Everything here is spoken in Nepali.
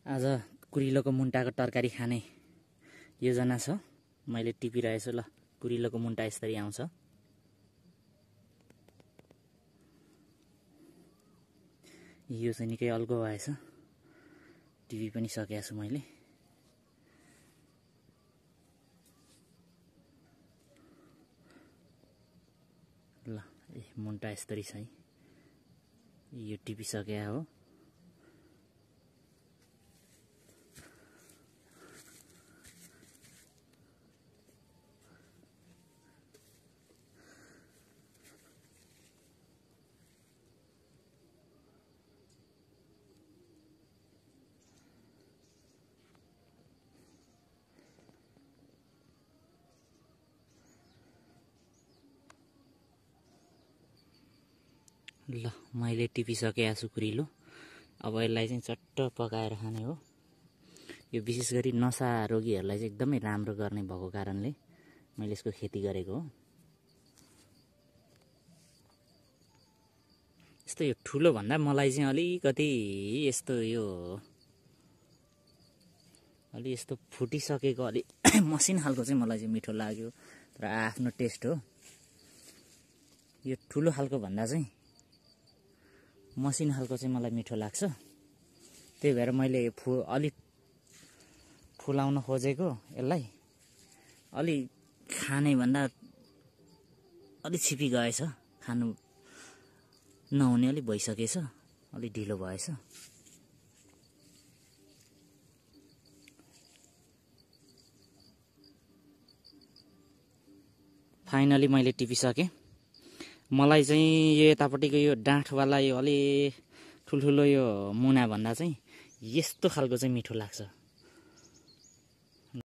आज कुरिलोको मुन्टाको तरकारी खाने योजना छ। मैले टिपिरहेछु ल, कुरिलोको मुन्टा यसरी आउँछ। यो चाहिँ निकै अल्गो भएछ, टिपी पनि सकेको छु मैले। ल मुन्टा यसरी छ है, यो टिपी सकेको हो। ल मैले टिपिसकेको छु कुरिलो। अब यसलाई चाहिँ चट्ट पकाएर खाने हो। यो विशेष गरी नसा रोगीहरूलाई चाहिँ एकदमै राम्रो गर्ने भएको कारणले मैले यसको खेती गरेको हो। यस्तो यो ठुलो भन्दा मलाई चाहिँ अलिकति यस्तो यो अलि यस्तो फुटिसकेको अलि मसिन खालको चाहिँ मलाई चाहिँ मिठो लाग्यो, तर आफ्नो टेस्ट हो। यो ठुलो खालको भन्दा चाहिँ मसिन खालको चाहिँ मलाई मिठो लाग्छ। त्यही भएर मैले अलि फुलाउन खोजेको यसलाई। अलि खाने भन्दा अलि छिपी गएछ, खानु नहुने अलि भइसकेछ, अलि ढिलो भएछ। फाइनली मैले टिपिसकेँ। मलाई चाहिँ यो यतापट्टिको यो डाँठवाला यो अलि ठुल्ठुलो यो मुना भन्दा चाहिँ यस्तो खालको चाहिँ मिठो लाग्छ।